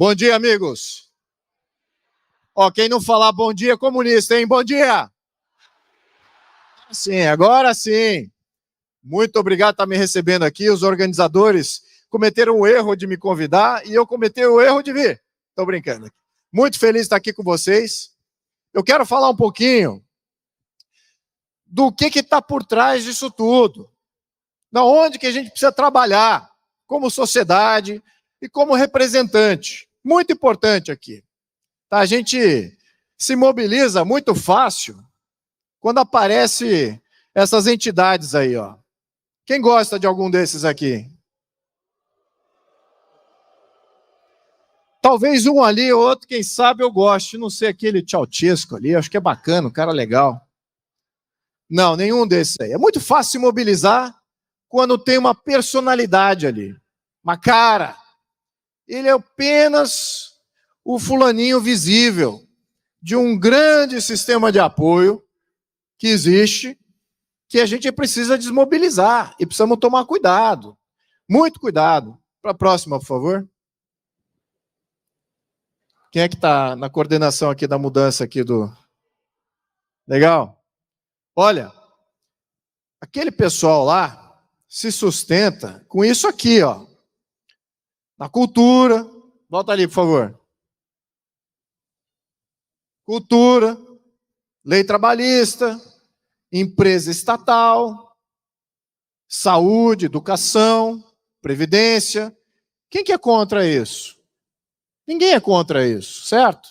Bom dia, amigos. Ó, quem não falar bom dia é comunista, hein? Bom dia! Sim, agora sim. Muito obrigado por estar me recebendo aqui. Os organizadores cometeram o erro de me convidar e eu cometi o erro de vir. Estou brincando. Muito feliz de estar aqui com vocês. Eu quero falar um pouquinho do que está por trás disso tudo. Da onde que a gente precisa trabalhar como sociedade e como representante. Muito importante aqui. Tá? A gente se mobiliza muito fácil quando aparece essas entidades aí, ó. Quem gosta de algum desses aqui? Talvez um ali, outro, quem sabe eu goste. Não sei, aquele Ceausescu ali, acho que é bacana, um cara legal. Não, nenhum desses aí. É muito fácil se mobilizar quando tem uma personalidade ali, uma cara. Ele é apenas o fulaninho visível de um grande sistema de apoio que existe, que a gente precisa desmobilizar e precisamos tomar cuidado, muito cuidado. Para a próxima, por favor. Quem é que está na coordenação aqui da mudança aqui do... Legal? Olha, aquele pessoal lá se sustenta com isso aqui, ó. Na cultura, volta ali, por favor. Cultura, lei trabalhista, empresa estatal, saúde, educação, previdência. Quem que é contra isso? Ninguém é contra isso, certo?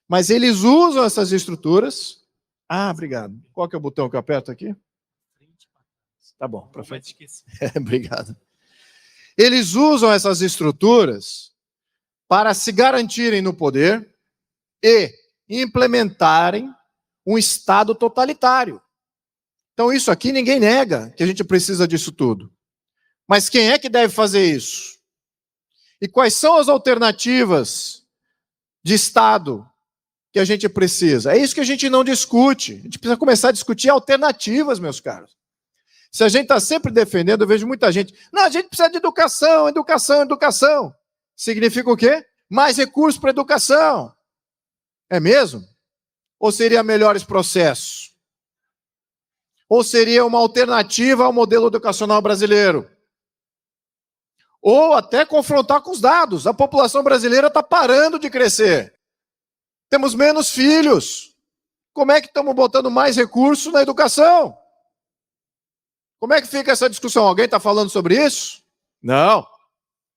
Mas eles usam essas estruturas. Ah, obrigado. Qual que é o botão que eu aperto aqui? Tá bom, para frente. Obrigado. Eles usam essas estruturas para se garantirem no poder e implementarem um Estado totalitário. Então, isso aqui ninguém nega que a gente precisa disso tudo. Mas quem é que deve fazer isso? E quais são as alternativas de Estado que a gente precisa? É isso que a gente não discute. A gente precisa começar a discutir alternativas, meus caros. Se a gente está sempre defendendo, eu vejo muita gente, não, a gente precisa de educação, educação, educação. Significa o quê? Mais recursos para educação. É mesmo? Ou seria melhores processos? Ou seria uma alternativa ao modelo educacional brasileiro? Ou até confrontar com os dados. A população brasileira está parando de crescer. Temos menos filhos. Como é que estamos botando mais recursos na educação? Como é que fica essa discussão? Alguém está falando sobre isso? Não.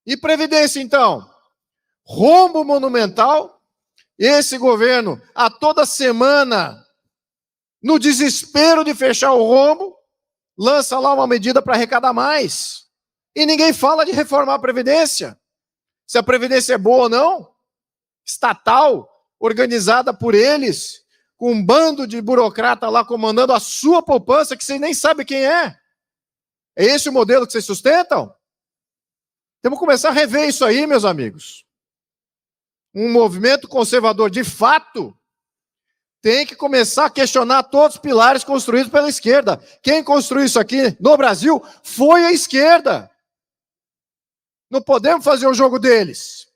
E previdência, então? Rombo monumental. Esse governo, a toda semana, no desespero de fechar o rombo, lança lá uma medida para arrecadar mais. E ninguém fala de reformar a Previdência. Se a Previdência é boa ou não. Estatal, organizada por eles, com um bando de burocrata lá comandando a sua poupança, que você nem sabe quem é. É esse o modelo que vocês sustentam? Temos que começar a rever isso aí, meus amigos. Um movimento conservador, de fato, tem que começar a questionar todos os pilares construídos pela esquerda. Quem construiu isso aqui no Brasil foi a esquerda. Não podemos fazer o jogo deles.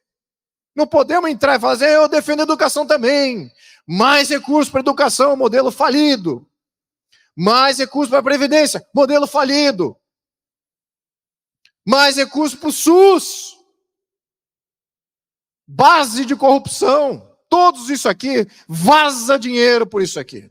Não podemos entrar e fazer, eu defendo a educação também. Mais recursos para a educação, modelo falido. Mais recursos para a Previdência, modelo falido. Mais recursos para o SUS. Base de corrupção. Todos isso aqui, vaza dinheiro por isso aqui.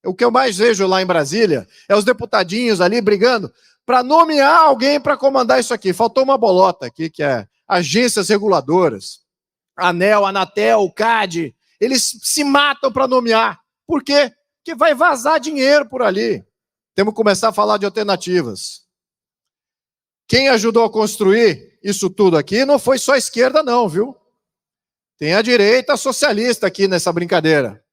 O que eu mais vejo lá em Brasília é os deputadinhos ali brigando para nomear alguém para comandar isso aqui. Faltou uma bolota aqui, que é agências reguladoras. ANEEL, Anatel, CAD. Eles se matam para nomear. Por quê? Porque vai vazar dinheiro por ali. Temos que começar a falar de alternativas. Quem ajudou a construir isso tudo aqui não foi só a esquerda não, viu? Tem a direita socialista aqui nessa brincadeira.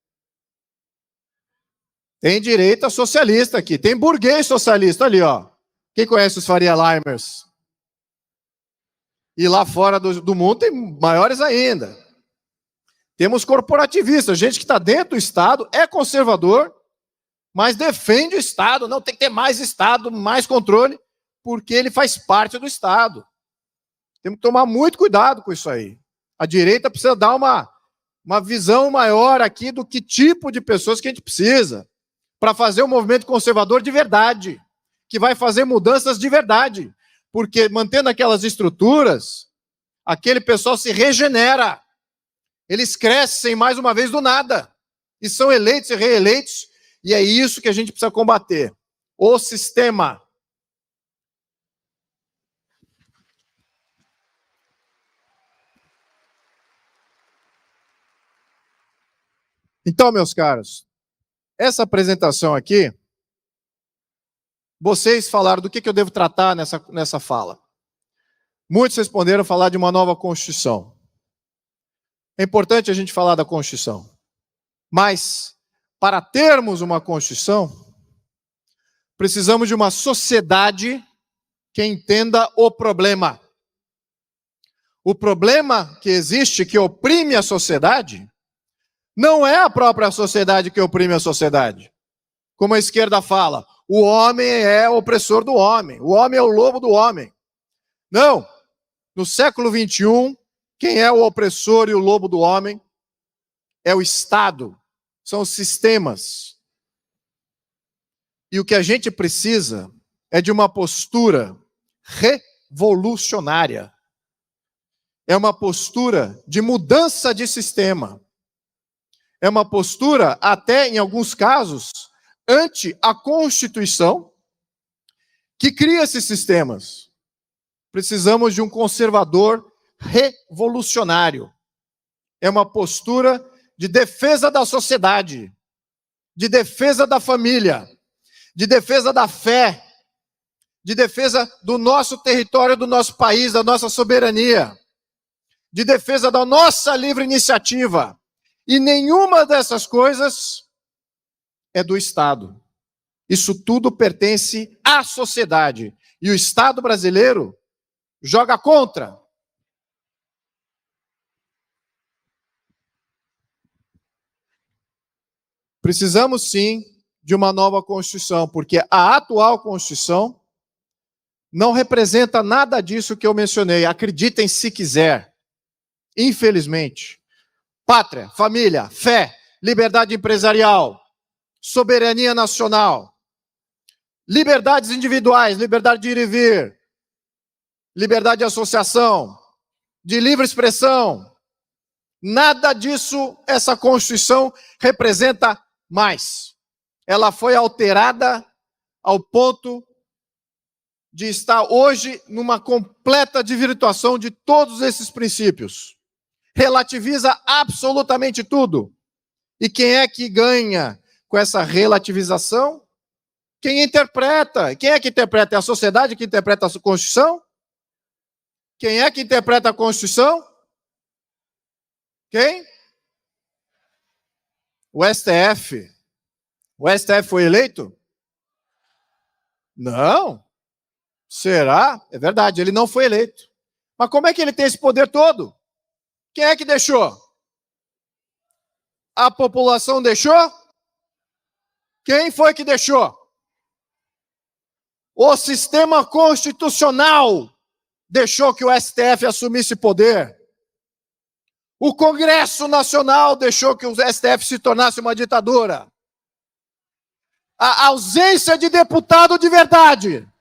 Tem direita socialista aqui. Tem burguês socialista ali, ó. Quem conhece os Faria Limers? E lá fora do mundo tem maiores ainda. Temos corporativistas, gente que está dentro do Estado, é conservador, mas defende o Estado. Não, tem que ter mais Estado, mais controle, porque ele faz parte do Estado. Temos que tomar muito cuidado com isso aí. A direita precisa dar uma visão maior aqui do que tipo de pessoas que a gente precisa para fazer um movimento conservador de verdade, que vai fazer mudanças de verdade. Porque mantendo aquelas estruturas, aquele pessoal se regenera. Eles crescem mais uma vez do nada. E são eleitos e reeleitos. E é isso que a gente precisa combater. O sistema. Então, meus caros, essa apresentação aqui, vocês falaram do que eu devo tratar nessa fala. Muitos responderam falar de uma nova Constituição. É importante a gente falar da Constituição. Mas, para termos uma Constituição, precisamos de uma sociedade que entenda o problema. O problema que existe, que oprime a sociedade, não é a própria sociedade que oprime a sociedade. Como a esquerda fala, o homem é o opressor do homem, o homem é o lobo do homem. Não. No século XXI, quem é o opressor e o lobo do homem é o Estado, são os sistemas. E o que a gente precisa é de uma postura revolucionária. É uma postura de mudança de sistema. É uma postura, até em alguns casos, ante a Constituição, que cria esses sistemas. Precisamos de um conservador revolucionário. É uma postura de defesa da sociedade, de defesa da família, de defesa da fé, de defesa do nosso território, do nosso país, da nossa soberania, de defesa da nossa livre iniciativa. E nenhuma dessas coisas é do Estado. Isso tudo pertence à sociedade. E o Estado brasileiro joga contra. Precisamos, sim, de uma nova Constituição, porque a atual Constituição não representa nada disso que eu mencionei. Acreditem se quiser. Infelizmente. Pátria, família, fé, liberdade empresarial, soberania nacional, liberdades individuais, liberdade de ir e vir, liberdade de associação, de livre expressão. Nada disso essa Constituição representa mais. Ela foi alterada ao ponto de estar hoje numa completa desvirtuação de todos esses princípios. Relativiza absolutamente tudo. E quem é que ganha com essa relativização? Quem interpreta. Quem é que interpreta? É a sociedade que interpreta a Constituição? Quem é que interpreta a Constituição? Quem? O STF. O STF foi eleito? Não. Será? É verdade, ele não foi eleito. Mas como é que ele tem esse poder todo? Quem é que deixou? A população deixou? Quem foi que deixou? O sistema constitucional deixou que o STF assumisse poder. O Congresso Nacional deixou que o STF se tornasse uma ditadura. A ausência de deputado de verdade.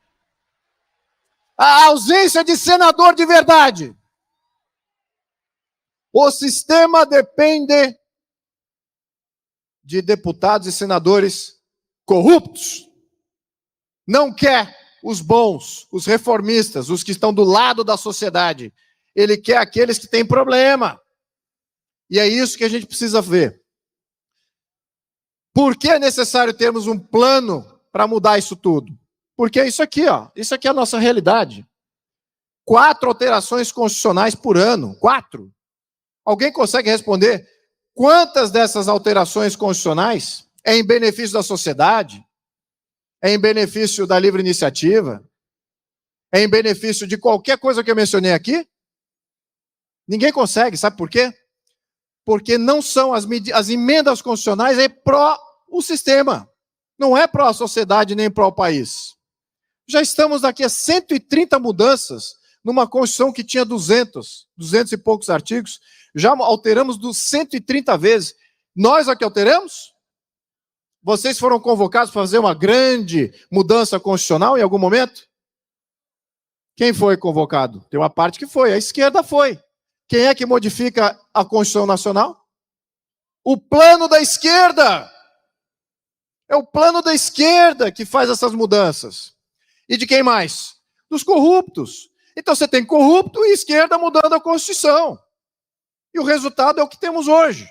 A ausência de senador de verdade. O sistema depende de deputados e senadores corruptos. Não quer os bons, os reformistas, os que estão do lado da sociedade. Ele quer aqueles que têm problema. E é isso que a gente precisa ver. Por que é necessário termos um plano para mudar isso tudo? Porque é isso aqui, ó. Isso aqui é a nossa realidade. 4 alterações constitucionais por ano. 4. Alguém consegue responder quantas dessas alterações constitucionais é em benefício da sociedade? É em benefício da livre iniciativa? É em benefício de qualquer coisa que eu mencionei aqui? Ninguém consegue, sabe por quê? Porque não são as emendas constitucionais, é pró o sistema. Não é pró a sociedade nem pró o país. Já estamos daqui a 130 mudanças numa Constituição que tinha 200 e poucos artigos, já alteramos 130 vezes. Nós aqui alteramos? Vocês foram convocados para fazer uma grande mudança constitucional em algum momento? Quem foi convocado? Tem uma parte que foi, a esquerda foi. Quem é que modifica a Constituição Nacional? O plano da esquerda. É o plano da esquerda que faz essas mudanças. E de quem mais? Dos corruptos. Então você tem corrupto e esquerda mudando a Constituição. E o resultado é o que temos hoje.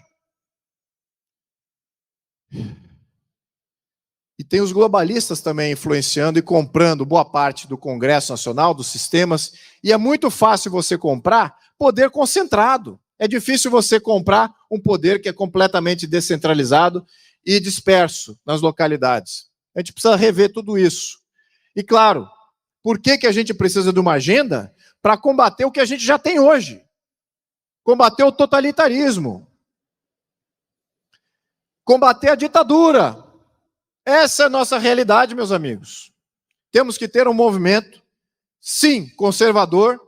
E tem os globalistas também influenciando e comprando boa parte do Congresso Nacional, dos sistemas. E é muito fácil você comprar poder concentrado. É difícil você comprar um poder que é completamente descentralizado e disperso nas localidades. A gente precisa rever tudo isso. E claro, por que a gente precisa de uma agenda? Para combater o que a gente já tem hoje. Combater o totalitarismo. Combater a ditadura. Essa é a nossa realidade, meus amigos. Temos que ter um movimento, sim, conservador,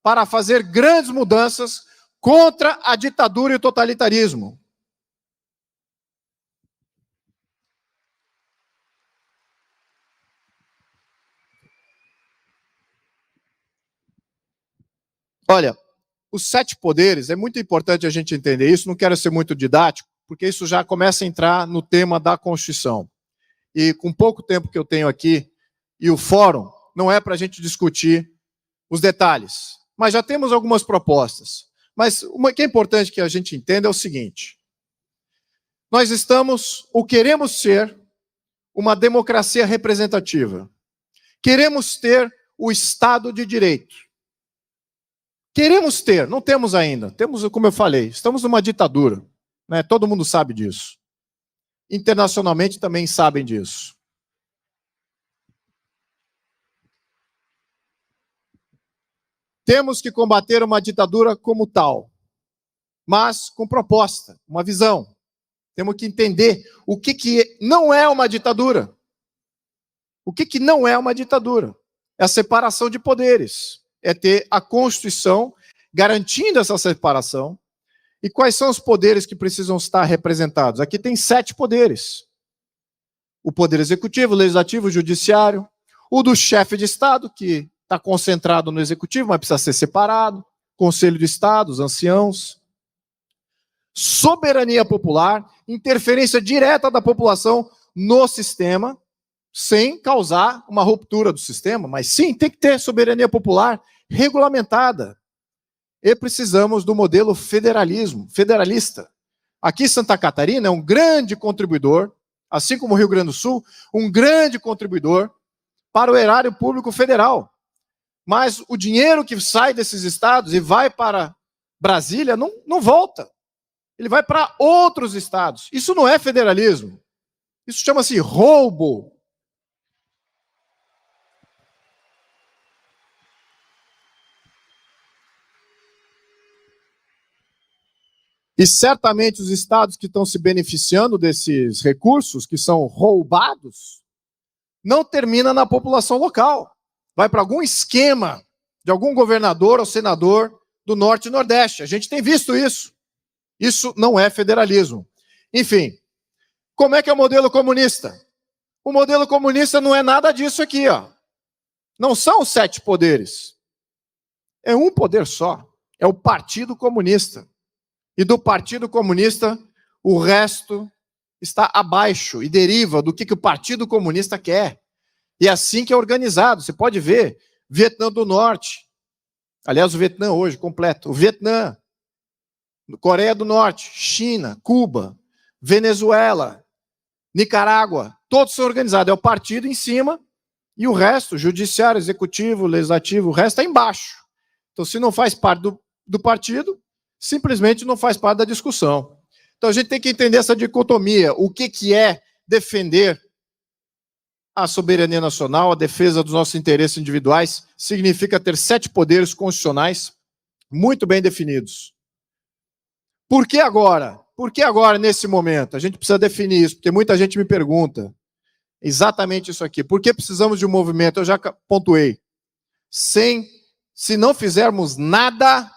para fazer grandes mudanças contra a ditadura e o totalitarismo. Olha, os 7 poderes, é muito importante a gente entender isso, não quero ser muito didático, porque isso já começa a entrar no tema da Constituição. E com pouco tempo que eu tenho aqui, e o fórum, não é para a gente discutir os detalhes, mas já temos algumas propostas. Mas o que é importante que a gente entenda é o seguinte: nós estamos, ou queremos ser, uma democracia representativa. Queremos ter o Estado de Direito. Queremos ter, não temos ainda. Temos, como eu falei, estamos numa ditadura. Né? Todo mundo sabe disso. Internacionalmente também sabem disso. Temos que combater uma ditadura como tal, mas com proposta, uma visão. Temos que entender o que não é uma ditadura. O que não é uma ditadura? É a separação de poderes. É ter a Constituição garantindo essa separação. E quais são os poderes que precisam estar representados? Aqui tem 7 poderes. O poder executivo, o legislativo, o judiciário, o do chefe de Estado, que está concentrado no executivo, mas precisa ser separado, Conselho de Estado, os anciãos. Soberania popular, interferência direta da população no sistema, sem causar uma ruptura do sistema, mas sim, tem que ter soberania popular regulamentada. E precisamos do modelo federalista. Aqui Santa Catarina é um grande contribuidor, assim como o Rio Grande do Sul, um grande contribuidor para o erário público federal. Mas o dinheiro que sai desses estados e vai para Brasília não volta. Ele vai para outros estados. Isso não é federalismo. Isso chama-se roubo. E certamente os estados que estão se beneficiando desses recursos, que são roubados, não termina na população local. Vai para algum esquema de algum governador ou senador do Norte e Nordeste. A gente tem visto isso. Isso não é federalismo. Enfim, como é que é o modelo comunista? O modelo comunista não é nada disso aqui, ó. Não são os 7 poderes. É um poder só. É o Partido Comunista. E do Partido Comunista, o resto está abaixo e deriva do que o Partido Comunista quer. E é assim que é organizado. Você pode ver, Vietnã do Norte. Aliás, o Vietnã hoje, completo. O Vietnã, Coreia do Norte, China, Cuba, Venezuela, Nicarágua, todos são organizados. É o partido em cima e o resto, judiciário, executivo, legislativo, o resto é embaixo. Então, se não faz parte do partido, simplesmente não faz parte da discussão. Então a gente tem que entender essa dicotomia. O que é defender a soberania nacional, a defesa dos nossos interesses individuais, significa ter 7 poderes constitucionais muito bem definidos. Por que agora? Por que agora, nesse momento? A gente precisa definir isso, porque muita gente me pergunta exatamente isso aqui. Por que precisamos de um movimento? Eu já pontuei. Sem se não fizermos nada,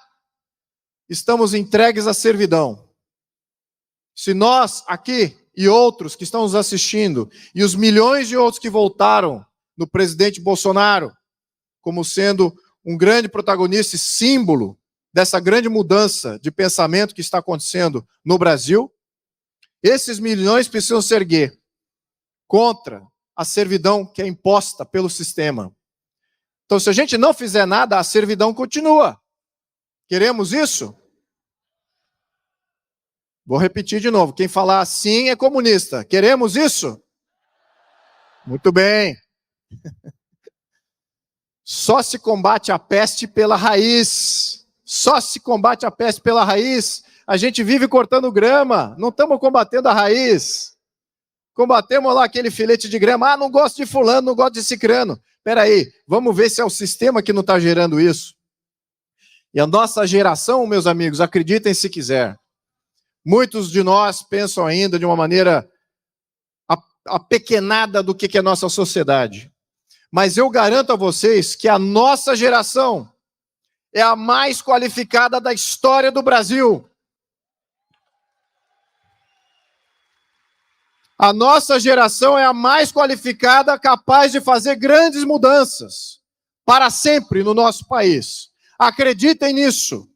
estamos entregues à servidão. Se nós aqui e outros que estão nos assistindo, e os milhões de outros que votaram no presidente Bolsonaro, como sendo um grande protagonista e símbolo dessa grande mudança de pensamento que está acontecendo no Brasil, esses milhões precisam se erguer contra a servidão que é imposta pelo sistema. Então, se a gente não fizer nada, a servidão continua. Queremos isso? Vou repetir de novo. Quem falar assim é comunista. Queremos isso? Muito bem. Só se combate a peste pela raiz. Só se combate a peste pela raiz. A gente vive cortando grama. Não estamos combatendo a raiz. Combatemos lá aquele filete de grama. Ah, não gosto de fulano, não gosto de cicrano. Espera aí, vamos ver se é o sistema que não está gerando isso. E a nossa geração, meus amigos, acreditem se quiser, muitos de nós pensam ainda de uma maneira apequenada do que é a nossa sociedade. Mas eu garanto a vocês que a nossa geração é a mais qualificada da história do Brasil. A nossa geração é a mais qualificada, capaz de fazer grandes mudanças para sempre no nosso país. Acreditem nisso.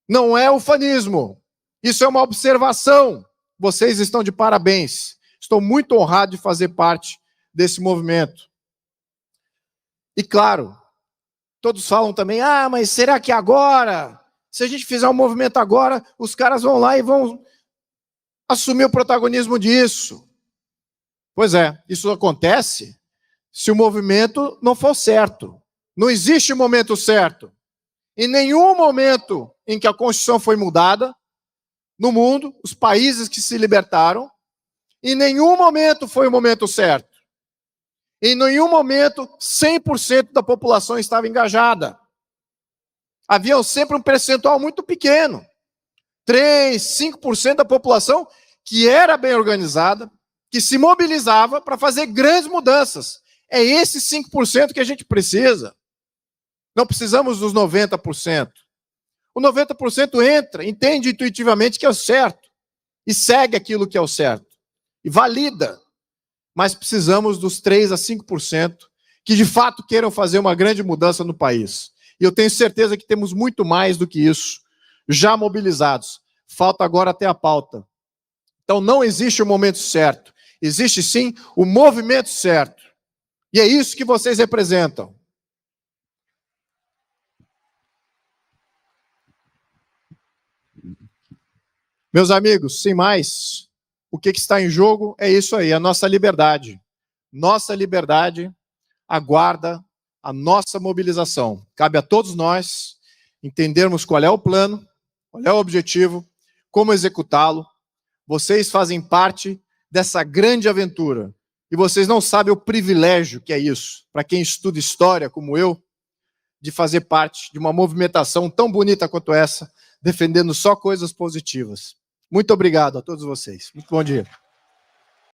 Não é ufanismo. Isso é uma observação. Vocês estão de parabéns. Estou muito honrado de fazer parte desse movimento. E claro, todos falam também, mas será que agora, se a gente fizer um movimento agora, os caras vão lá e vão assumir o protagonismo disso? Pois é, isso acontece se o movimento não for certo. Não existe momento certo. Em nenhum momento em que a Constituição foi mudada, no mundo, os países que se libertaram, em nenhum momento foi o momento certo. Em nenhum momento, 100% da população estava engajada. Havia sempre um percentual muito pequeno. 3%, 5% da população que era bem organizada, que se mobilizava para fazer grandes mudanças. É esse 5% que a gente precisa. Não precisamos dos 90%. O 90% entra, entende intuitivamente que é o certo, e segue aquilo que é o certo, e valida. Mas precisamos dos 3% a 5% que de fato queiram fazer uma grande mudança no país. E eu tenho certeza que temos muito mais do que isso, já mobilizados. Falta agora até a pauta. Então não existe o momento certo. Existe sim o movimento certo. E é isso que vocês representam. Meus amigos, sem mais, o que está em jogo é isso aí, a nossa liberdade. Nossa liberdade aguarda a nossa mobilização. Cabe a todos nós entendermos qual é o plano, qual é o objetivo, como executá-lo. Vocês fazem parte dessa grande aventura. E vocês não sabem o privilégio que é isso, para quem estuda história como eu, de fazer parte de uma movimentação tão bonita quanto essa, defendendo só coisas positivas. Muito obrigado a todos vocês. Muito bom dia.